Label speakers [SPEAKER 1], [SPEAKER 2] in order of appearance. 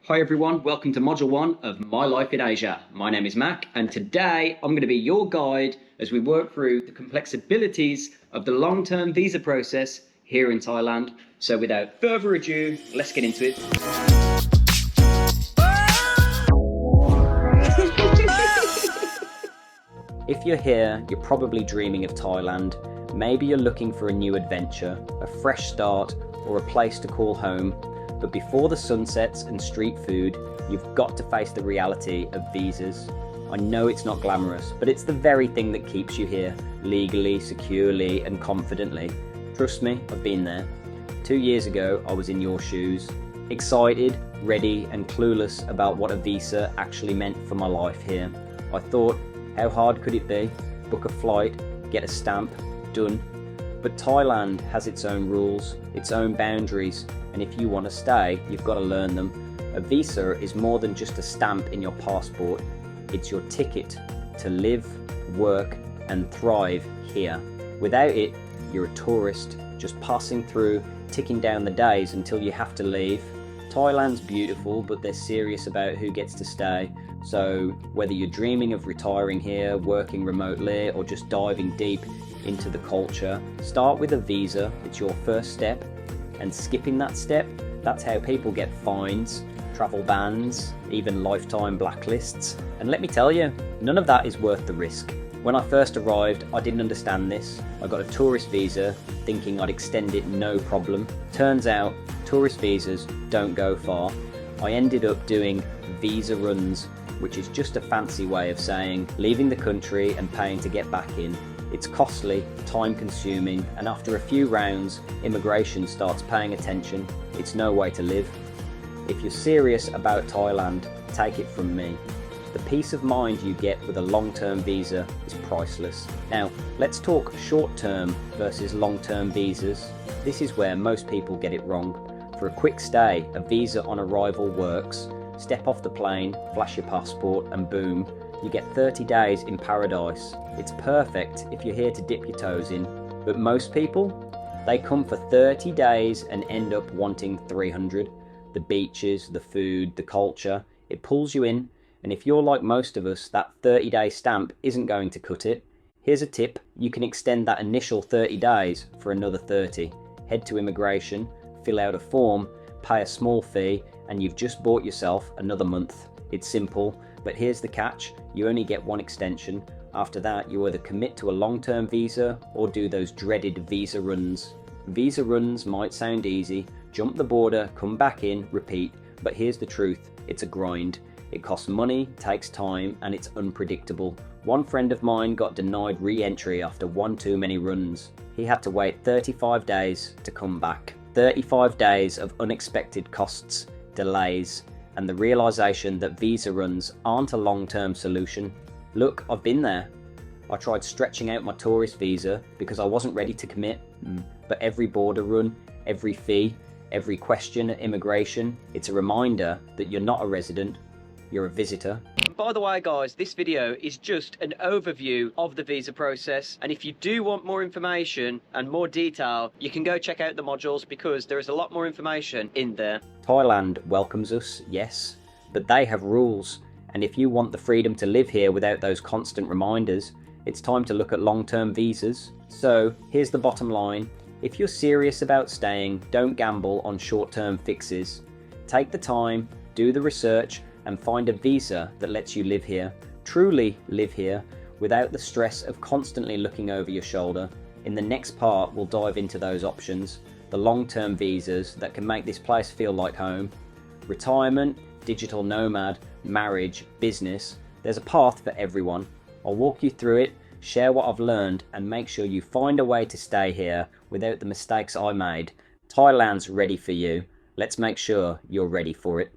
[SPEAKER 1] Hi everyone, welcome to Module 1 of My Life in Asia. My name is Mac and today I'm going to be your guide as we work through the complexibilities of the long-term visa process here in Thailand. So without further ado, let's get into it. If you're here, you're probably dreaming of Thailand. Maybe you're looking for a new adventure, a fresh start, or a place to call home. But before the sun sets and street food, you've got to face the reality of visas. I know it's not glamorous, but it's the very thing that keeps you here, legally, securely, and confidently. Trust me, I've been there. 2 years ago, I was in your shoes, excited, ready, and clueless about what a visa actually meant for my life here. I thought, how hard could it be? Book a flight, get a stamp, done. But Thailand has its own rules, its own boundaries, and if you want to stay, you've got to learn them. A visa is more than just a stamp in your passport. It's your ticket to live, work, and thrive here. Without it, you're a tourist, just passing through, ticking down the days until you have to leave. Thailand's beautiful, but they're serious about who gets to stay. So whether you're dreaming of retiring here, working remotely, or just diving deep into the culture, start with a visa. It's your first step, and skipping that step, that's how people get fines, travel bans, even lifetime blacklists. And let me tell you, none of that is worth the risk. When I first arrived, I didn't understand this. I got a tourist visa thinking I'd extend it no problem. Turns out, tourist visas don't go far. I ended up doing visa runs, which is just a fancy way of saying leaving the country and paying to get back in. It's costly, time consuming, and after a few rounds, immigration starts paying attention. It's no way to live. If you're serious about Thailand, take it from me. The peace of mind you get with a long-term visa is priceless. Now, let's talk short-term versus long-term visas. This is where most people get it wrong. For a quick stay, a visa on arrival works. Step off the plane, flash your passport, and boom, you get 30 days in paradise. It's perfect if you're here to dip your toes in, but most people, they come for 30 days and end up wanting 300. The beaches, the food, the culture, it pulls you in, and if you're like most of us, that 30-day stamp isn't going to cut it. Here's a tip, you can extend that initial 30 days for another 30. Head to immigration, fill out a form, pay a small fee, and you've just bought yourself another month. It's simple, but here's the catch, you only get one extension. After that, you either commit to a long-term visa or do those dreaded visa runs. Visa runs might sound easy, jump the border, come back in, repeat, but here's the truth, it's a grind. It costs money, takes time, and it's unpredictable. One friend of mine got denied re-entry after one too many runs. He had to wait 35 days to come back. 35 days of unexpected costs, delays, and the realization that visa runs aren't a long-term solution. Look, I've been there. I tried stretching out my tourist visa because I wasn't ready to commit, but every border run, every fee, every question at immigration, it's a reminder that you're not a resident, you're a visitor. By the way guys, this video is just an overview of the visa process, and if you do want more information and more detail, you can go check out the modules because there is a lot more information in there. Thailand welcomes us, yes, but they have rules, and if you want the freedom to live here without those constant reminders, it's time to look at long-term visas. So here's the bottom line, if you're serious about staying, don't gamble on short-term fixes. Take the time, do the research, and find a visa that lets you live here, truly live here, without the stress of constantly looking over your shoulder. In the next part, we'll dive into those options, the long-term visas that can make this place feel like home. Retirement, digital nomad, marriage, business, there's a path for everyone. I'll walk you through it, share what I've learned, and make sure you find a way to stay here without the mistakes I made. Thailand's ready for you. Let's make sure you're ready for it.